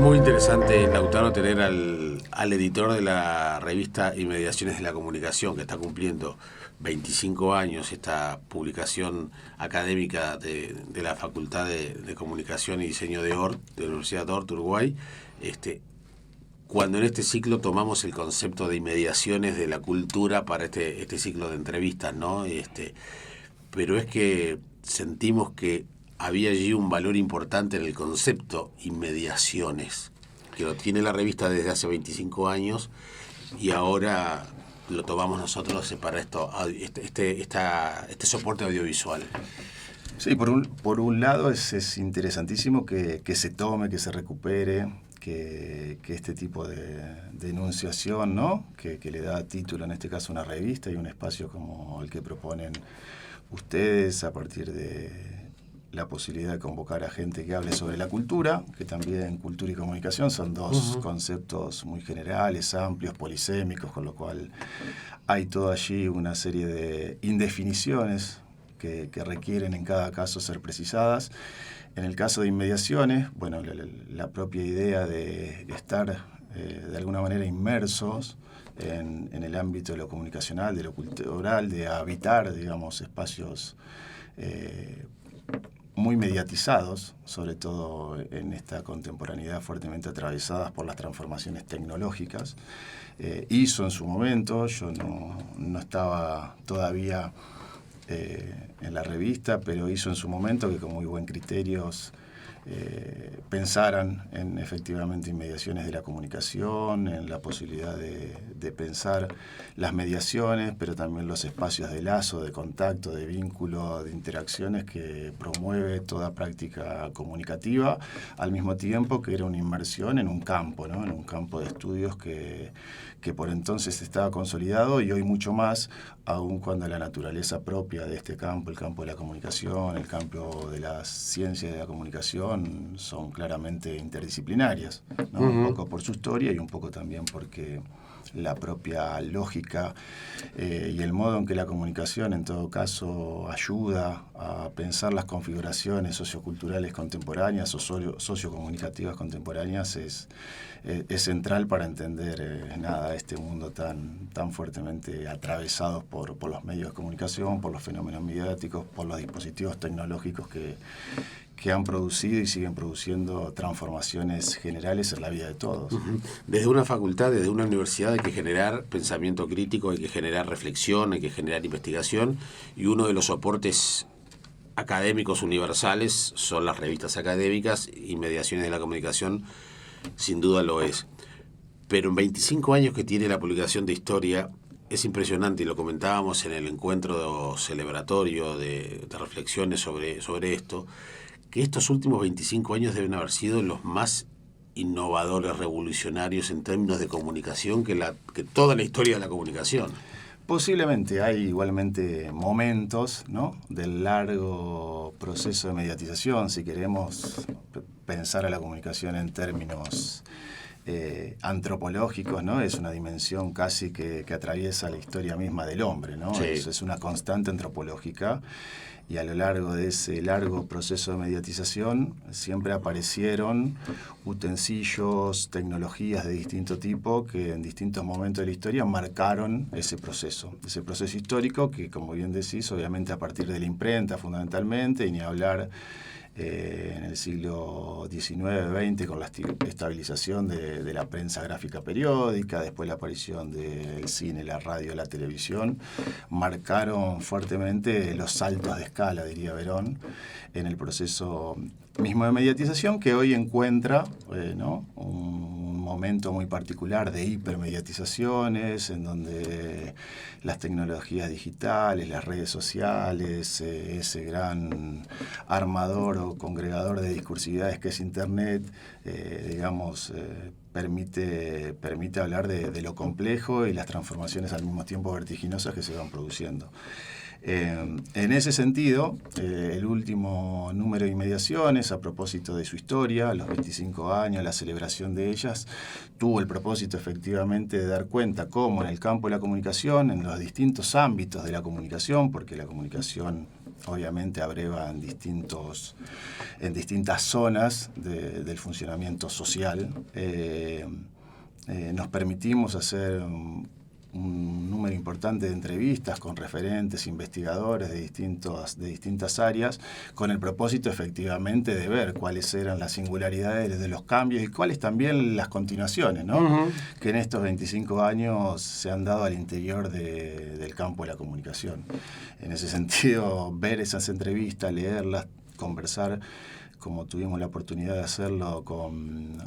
muy interesante, Lautaro, tener al editor de la revista Inmediaciones de la Comunicación, que está cumpliendo 25 años, esta publicación académica de la Facultad de Comunicación y Diseño de ORT, de la Universidad de ORT, Uruguay, cuando en este ciclo tomamos el concepto de inmediaciones de la cultura para este ciclo de entrevistas, ¿no? Pero es que sentimos que había allí un valor importante en el concepto inmediaciones, que lo tiene la revista desde hace 25 años y ahora lo tomamos nosotros para este soporte audiovisual. Sí, por un lado es interesantísimo que se tome, que se recupere, que este tipo de enunciación, ¿no? que le da título, en este caso, a una revista y un espacio como el que proponen ustedes a partir de la posibilidad de convocar a gente que hable sobre la cultura, que también cultura y comunicación son dos conceptos muy generales, amplios, polisémicos, con lo cual hay todo allí una serie de indefiniciones que requieren en cada caso ser precisadas. En el caso de inmediaciones, bueno, la propia idea de estar de alguna manera inmersos en el ámbito de lo comunicacional, de lo cultural, de habitar, digamos, espacios muy mediatizados, sobre todo en esta contemporaneidad fuertemente atravesadas por las transformaciones tecnológicas. Hizo en su momento, yo no estaba todavía en la revista, pero hizo en su momento que con muy buen criterio pensaran en efectivamente inmediaciones de la comunicación, en la posibilidad de pensar las mediaciones, pero también los espacios de lazo, de contacto, de vínculo, de interacciones que promueve toda práctica comunicativa, al mismo tiempo que era una inmersión en un campo, ¿no? En un campo de estudios que por entonces estaba consolidado y hoy mucho más, aun cuando la naturaleza propia de este campo, el campo de la comunicación, el campo de las ciencias de la comunicación, son claramente interdisciplinarias, ¿no? Un poco por su historia y un poco también porque la propia lógica y el modo en que la comunicación en todo caso ayuda a pensar las configuraciones socioculturales contemporáneas o sociocomunicativas contemporáneas es central para entender este mundo tan fuertemente atravesado por los medios de comunicación, por los fenómenos mediáticos, por los dispositivos tecnológicos que han producido y siguen produciendo transformaciones generales en la vida de todos. Desde una facultad, desde una universidad hay que generar pensamiento crítico, hay que generar reflexión, hay que generar investigación, y uno de los soportes académicos universales son las revistas académicas, Inmediaciones de la Comunicación sin duda lo es. Pero en 25 años que tiene la publicación de historia, es impresionante, y lo comentábamos en el encuentro celebratorio de reflexiones sobre esto, que estos últimos 25 años deben haber sido los más innovadores, revolucionarios en términos de comunicación que toda la historia de la comunicación. Posiblemente hay igualmente momentos, ¿no?, del largo proceso de mediatización, si queremos pensar a la comunicación en términos antropológicos, ¿no? Es una dimensión casi que atraviesa la historia misma del hombre, ¿no? Sí. Es una constante antropológica. Y a lo largo de ese largo proceso de mediatización siempre aparecieron utensilios, tecnologías de distinto tipo que en distintos momentos de la historia marcaron ese proceso histórico que, como bien decís, obviamente a partir de la imprenta fundamentalmente, y ni hablar en el siglo XIX-XX con la estabilización de la prensa gráfica periódica, después la aparición del cine, la radio, la televisión, marcaron fuertemente los saltos de escala, diría Verón, en el proceso mismo de mediatización que hoy encuentra un momento muy particular de hipermediatizaciones, en donde las tecnologías digitales, las redes sociales, ese gran armador o congregador de discursividades que es Internet, permite hablar de lo complejo y las transformaciones al mismo tiempo vertiginosas que se van produciendo. En ese sentido, el último número de Inmediaciones, a propósito de su historia, los 25 años, la celebración de ellas, tuvo el propósito efectivamente de dar cuenta cómo en el campo de la comunicación, en los distintos ámbitos de la comunicación, porque la comunicación obviamente abreva en distintas zonas del funcionamiento social. Nos permitimos hacer un número importante de entrevistas con referentes, investigadores de distintas áreas, con el propósito efectivamente de ver cuáles eran las singularidades de los cambios y cuáles también las continuaciones, ¿no? Uh-huh. Que en estos 25 años se han dado al interior del campo de la comunicación. En ese sentido, ver esas entrevistas, leerlas, conversar, como tuvimos la oportunidad de hacerlo con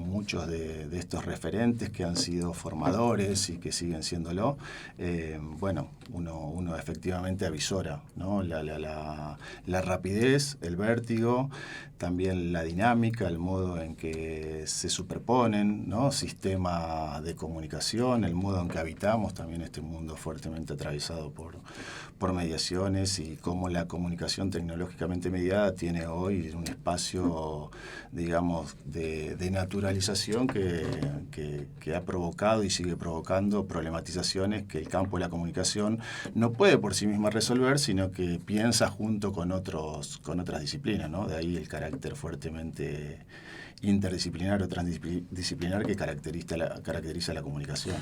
muchos de estos referentes que han sido formadores y que siguen siéndolo, uno efectivamente avisora, ¿no? La rapidez, el vértigo, también la dinámica, el modo en que se superponen, ¿no? Sistema de comunicación, el modo en que habitamos también este mundo fuertemente atravesado por mediaciones, y cómo la comunicación tecnológicamente mediada tiene hoy un espacio, digamos, de naturalización que ha provocado y sigue provocando problematizaciones que el campo de la comunicación no puede por sí misma resolver, sino que piensa junto con otras disciplinas, ¿no? De ahí el carácter fuertemente interdisciplinar o transdisciplinar que caracteriza la comunicación.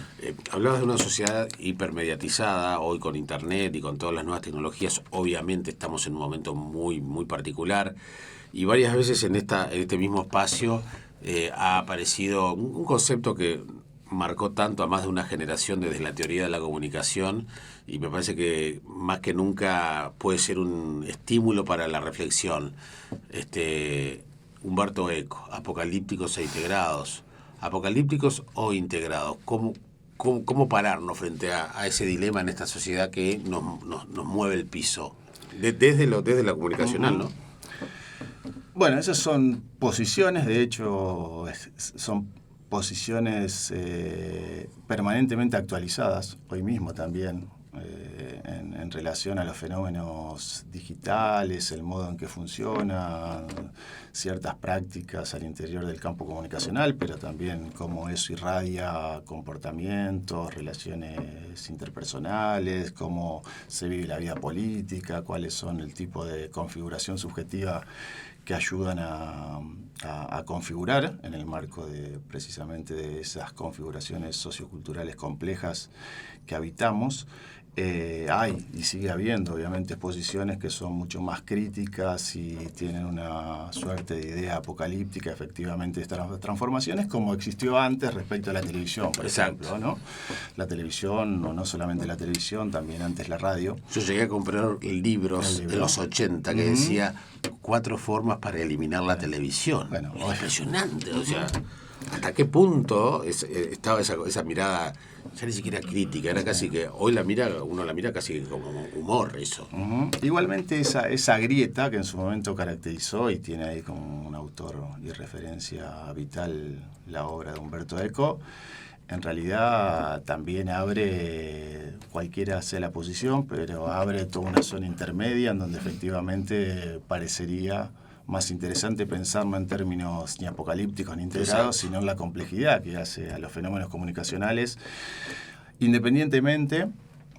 Hablabas de una sociedad hipermediatizada, hoy con Internet y con todas las nuevas tecnologías. Obviamente estamos en un momento muy, muy particular, y varias veces en este mismo espacio ha aparecido un concepto que marcó tanto a más de una generación desde la teoría de la comunicación, y me parece que más que nunca puede ser un estímulo para la reflexión. Humberto Eco, apocalípticos e integrados. Apocalípticos o integrados. ¿Cómo pararnos frente a ese dilema en esta sociedad que nos mueve el piso? Desde la comunicacional, ¿no? Bueno, esas son posiciones, de hecho, son posiciones permanentemente actualizadas, hoy mismo también, en relación a los fenómenos digitales, el modo en que funcionan ciertas prácticas al interior del campo comunicacional, pero también cómo eso irradia comportamientos, relaciones interpersonales, cómo se vive la vida política, cuáles son el tipo de configuración subjetiva que ayudan a configurar en el marco precisamente de esas configuraciones socioculturales complejas que habitamos. Hay y sigue habiendo obviamente posiciones que son mucho más críticas y tienen una suerte de idea apocalíptica efectivamente de estas transformaciones, como existió antes respecto a la televisión, por ejemplo, ¿no? La televisión, no solamente la televisión, también antes la radio. Yo llegué a comprar libros en los 80 que decía 4 formas para eliminar la televisión. Bueno, es impresionante, o sea, ¿hasta qué punto estaba esa mirada? Ya ni siquiera crítica, era casi que hoy uno la mira casi como humor eso. Uh-huh. Igualmente esa grieta que en su momento caracterizó y tiene ahí como un autor y referencia vital la obra de Humberto Eco, en realidad también abre, cualquiera sea la posición, pero abre toda una zona intermedia en donde efectivamente parecería más interesante pensarlo en términos ni apocalípticos ni integrados, sino en la complejidad que hace a los fenómenos comunicacionales, independientemente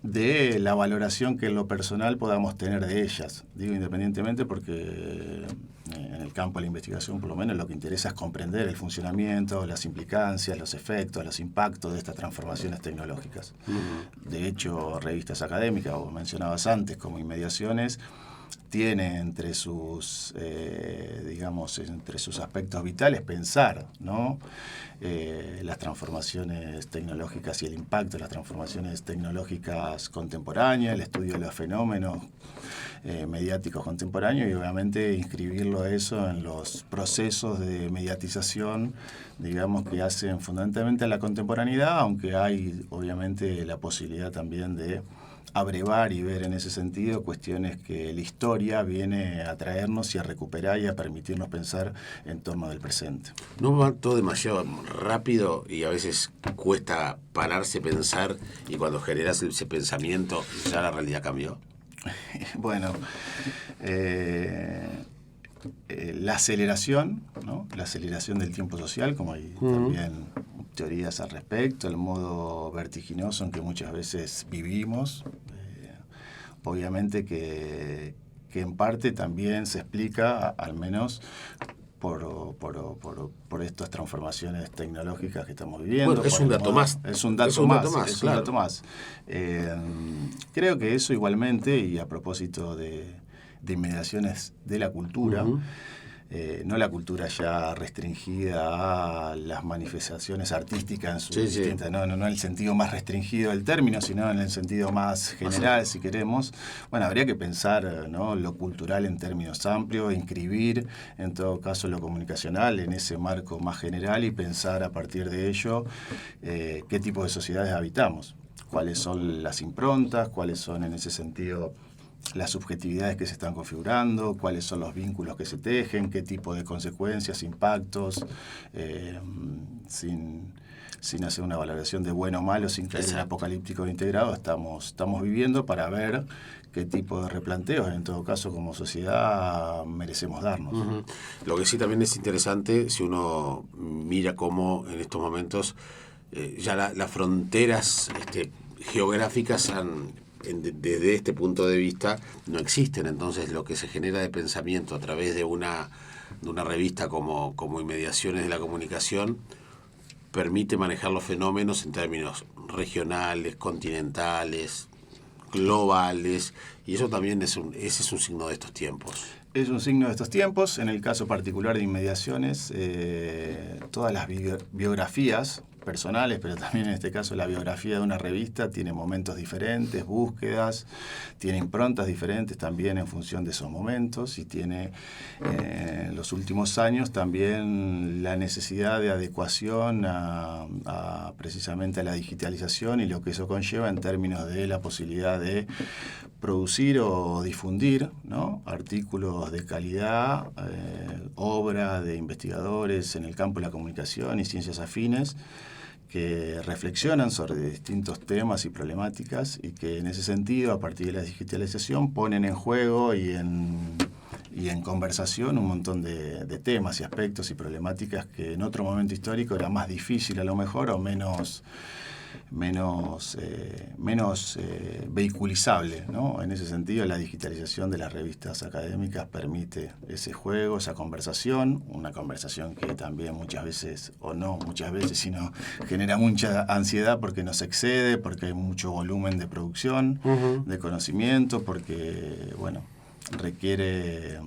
de la valoración que en lo personal podamos tener de ellas. Digo independientemente porque en el campo de la investigación, por lo menos, lo que interesa es comprender el funcionamiento, las implicancias, los efectos, los impactos de estas transformaciones tecnológicas. Uh-huh. De hecho, revistas académicas, vos mencionabas antes, como Inmediaciones, tiene entre sus aspectos vitales pensar, ¿no? Las transformaciones tecnológicas y el impacto de las transformaciones tecnológicas contemporáneas, el estudio de los fenómenos mediáticos contemporáneos, y obviamente inscribirlo a eso en los procesos de mediatización, digamos, que hacen fundamentalmente a la contemporaneidad, aunque hay obviamente la posibilidad también de abrevar y ver en ese sentido cuestiones que la historia viene a traernos y a recuperar y a permitirnos pensar en torno del presente. ¿No va todo demasiado rápido y a veces cuesta pararse, pensar, y cuando generas ese pensamiento ya la realidad cambió? Bueno, la aceleración, ¿no? La aceleración del tiempo social, como hay también teorías al respecto, el modo vertiginoso en que muchas veces vivimos, obviamente que en parte también se explica, al menos por estas transformaciones tecnológicas que estamos viviendo. Bueno, es un dato más. Es un dato más. Creo que eso igualmente, y a propósito de inmediaciones de la cultura, no la cultura ya restringida a las manifestaciones artísticas en sus distintas, no en el sentido más restringido del término, sino en el sentido más general, si queremos. Bueno, habría que pensar, ¿no?, lo cultural en términos amplios, inscribir en todo caso lo comunicacional en ese marco más general y pensar a partir de ello qué tipo de sociedades habitamos, cuáles son las improntas, cuáles son en ese sentido las subjetividades que se están configurando, cuáles son los vínculos que se tejen, qué tipo de consecuencias, impactos, sin hacer una valoración de bueno o malo, sin caer en el apocalíptico integrado, estamos viviendo para ver qué tipo de replanteos, en todo caso, como sociedad, merecemos darnos. Lo que sí también es interesante, si uno mira cómo en estos momentos ya las fronteras geográficas desde este punto de vista no existen. Entonces lo que se genera de pensamiento a través de una revista como Inmediaciones de la Comunicación permite manejar los fenómenos en términos regionales, continentales, globales, y eso también ese es un signo de estos tiempos. Es un signo de estos tiempos. En el caso particular de Inmediaciones, todas las biografías personales, pero también en este caso la biografía de una revista tiene momentos diferentes, búsquedas, tiene improntas diferentes también en función de esos momentos, y tiene en los últimos años también la necesidad de adecuación precisamente a la digitalización y lo que eso conlleva en términos de la posibilidad de producir o difundir, ¿no?, artículos de calidad, obra de investigadores en el campo de la comunicación y ciencias afines que reflexionan sobre distintos temas y problemáticas, y que en ese sentido, a partir de la digitalización, ponen en juego y en conversación un montón de temas y aspectos y problemáticas que en otro momento histórico era más difícil a lo mejor, o menos vehiculizable, ¿no? En ese sentido, la digitalización de las revistas académicas permite ese juego, esa conversación, una conversación que también muchas veces, o no muchas veces, sino genera mucha ansiedad porque nos excede, porque hay mucho volumen de producción, de conocimiento, porque, bueno, requiere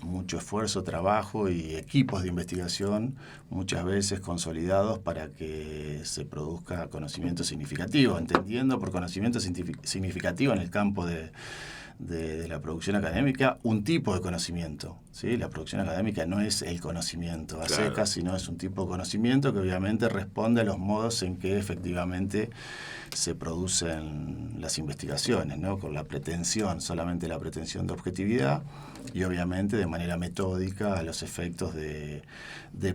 mucho esfuerzo, trabajo y equipos de investigación, muchas veces consolidados para que se produzca conocimiento significativo, entendiendo por conocimiento significativo en el campo de la producción académica un tipo de conocimiento, ¿sí? La producción académica no es el conocimiento a secas, sino es un tipo de conocimiento que obviamente responde a los modos en que efectivamente se producen las investigaciones, ¿no?, con la pretensión, solamente la pretensión de objetividad, y obviamente de manera metódica a los efectos de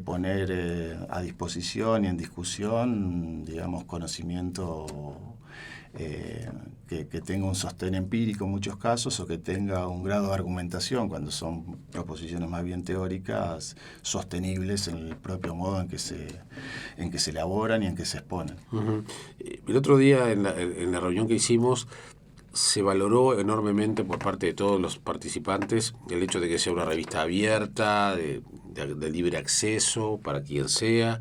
poner a disposición y en discusión, digamos, conocimiento que tenga un sostén empírico en muchos casos, o que tenga un grado de argumentación, cuando son proposiciones más bien teóricas, sostenibles en el propio modo en que se elaboran y en que se exponen. El otro día en la reunión que hicimos se valoró enormemente por parte de todos los participantes el hecho de que sea una revista abierta, de libre acceso para quien sea.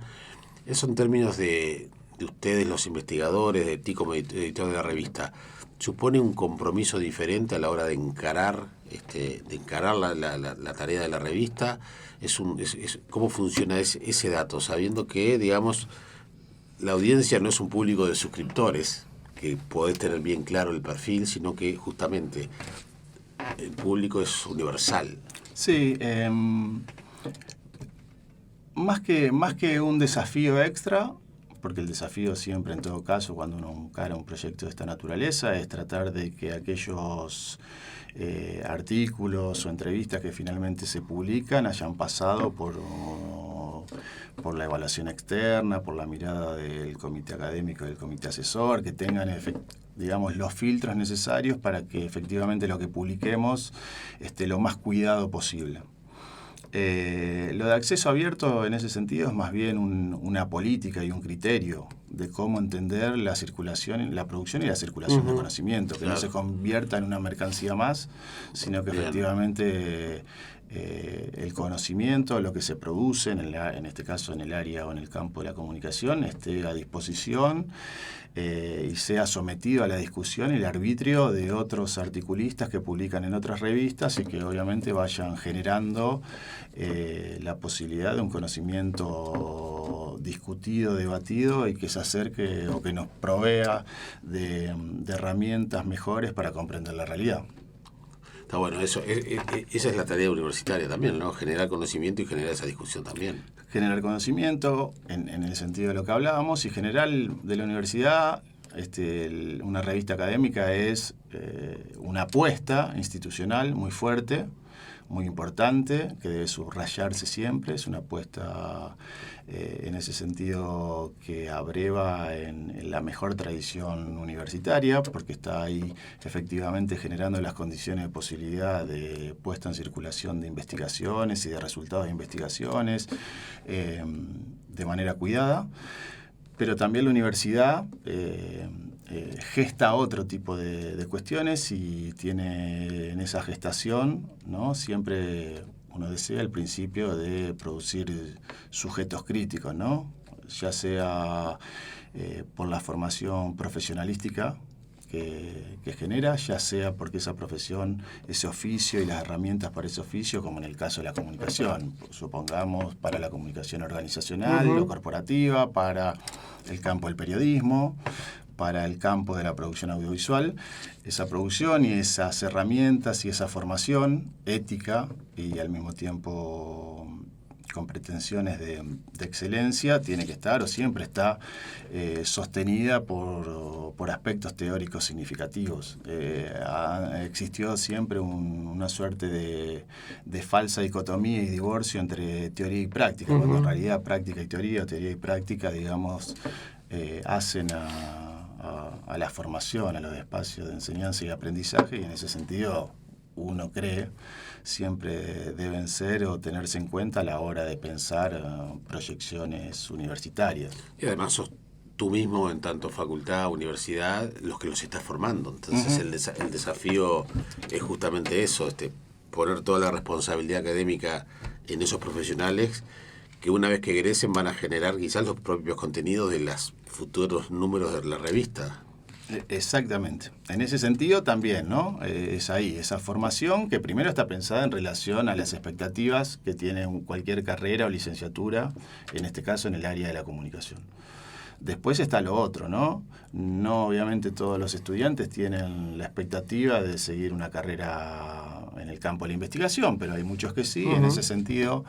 Eso en términos de ustedes, los investigadores, de ti como editor de la revista, ¿supone un compromiso diferente a la hora de encarar la tarea de la revista? ¿Cómo funciona ese dato? Sabiendo que, digamos, la audiencia no es un público de suscriptores, que podés tener bien claro el perfil, sino que justamente el público es universal. Sí, más que un desafío extra, porque el desafío siempre, en todo caso, cuando uno encara un proyecto de esta naturaleza, es tratar de que aquellos artículos o entrevistas que finalmente se publican hayan pasado por la evaluación externa, por la mirada del comité académico y del comité asesor, que tengan digamos, los filtros necesarios para que efectivamente lo que publiquemos esté lo más cuidado posible. Lo de acceso abierto en ese sentido es más bien una política y un criterio de cómo entender la circulación, la producción y la circulación de conocimiento, que no se convierta en una mercancía más, sino que efectivamente el conocimiento, lo que se produce, en este caso en el área o en el campo de la comunicación, esté a disposición y sea sometido a la discusión y el arbitrio de otros articulistas que publican en otras revistas y que obviamente vayan generando la posibilidad de un conocimiento discutido, debatido y que se acerque o que nos provea de herramientas mejores para comprender la realidad. Está bueno, esa es la tarea universitaria también, ¿no? Generar conocimiento y generar esa discusión también. Generar conocimiento en el sentido de lo que hablábamos, y generar de la universidad, una revista académica es una apuesta institucional muy fuerte, muy importante, que debe subrayarse siempre. Es una apuesta en ese sentido que abreva en la mejor tradición universitaria, porque está ahí efectivamente generando las condiciones de posibilidad de puesta en circulación de investigaciones y de resultados de investigaciones de manera cuidada. Pero también la universidad gesta otro tipo de cuestiones y tiene en esa gestación, ¿no? Siempre uno desea el principio de producir sujetos críticos, ¿no? Ya sea por la formación profesionalística que genera, ya sea porque esa profesión, ese oficio y las herramientas para ese oficio, como en el caso de la comunicación, supongamos para la comunicación organizacional, o corporativa, para el campo del periodismo, para el campo de la producción audiovisual, esa producción y esas herramientas y esa formación ética y al mismo tiempo con pretensiones de excelencia tiene que estar o siempre está sostenida por aspectos teóricos significativos. Existió siempre una suerte de falsa dicotomía y divorcio entre teoría y práctica, cuando en realidad práctica y teoría y práctica, digamos, hacen a la formación, a los espacios de enseñanza y aprendizaje, y en ese sentido uno cree siempre deben ser o tenerse en cuenta a la hora de pensar proyecciones universitarias. Y además sos tú mismo, en tanto facultad, universidad, los que los estás formando. Entonces el desafío es justamente eso, poner toda la responsabilidad académica en esos profesionales que una vez que egresen van a generar quizás los propios contenidos de los futuros números de la revista. Exactamente. En ese sentido también, ¿no? Es ahí, esa formación que primero está pensada en relación a las expectativas que tiene cualquier carrera o licenciatura, en este caso en el área de la comunicación. Después está lo otro, ¿no? No, obviamente todos los estudiantes tienen la expectativa de seguir una carrera en el campo de la investigación, pero hay muchos que sí. En ese sentido,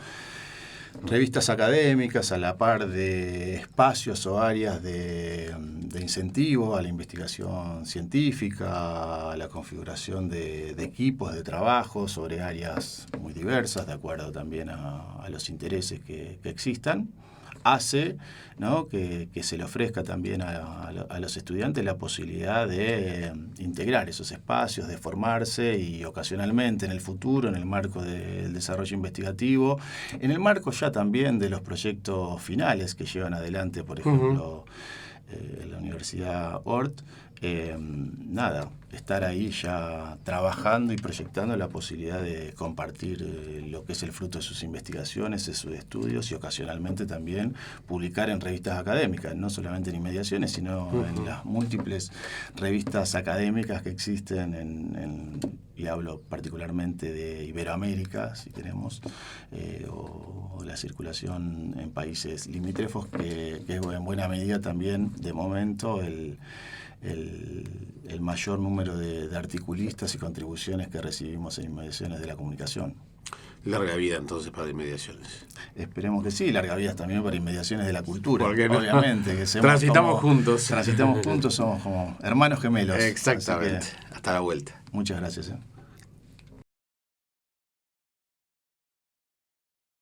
revistas académicas a la par de espacios o áreas de incentivo a la investigación científica, a la configuración de equipos de trabajo sobre áreas muy diversas, de acuerdo también a los intereses que existan, hace, ¿no?, que se le ofrezca también a los estudiantes la posibilidad de integrar esos espacios, de formarse y ocasionalmente en el futuro, en el marco del desarrollo investigativo, en el marco ya también de los proyectos finales que llevan adelante, por ejemplo, la Universidad Ort, estar ahí ya trabajando y proyectando la posibilidad de compartir lo que es el fruto de sus investigaciones, de sus estudios y ocasionalmente también publicar en revistas académicas, no solamente en Inmediaciones, sino en las múltiples revistas académicas que existen y hablo particularmente de Iberoamérica, si queremos, o la circulación en países limítrofes, que es en buena medida también, de momento, el mayor número de articulistas y contribuciones que recibimos en Inmediaciones de la comunicación. Larga vida entonces para Inmediaciones. Esperemos que sí, larga vida también para Inmediaciones de la cultura. No? Obviamente. Que transitamos juntos. Transitamos juntos, somos como hermanos gemelos. Exactamente. Hasta la vuelta. Muchas gracias.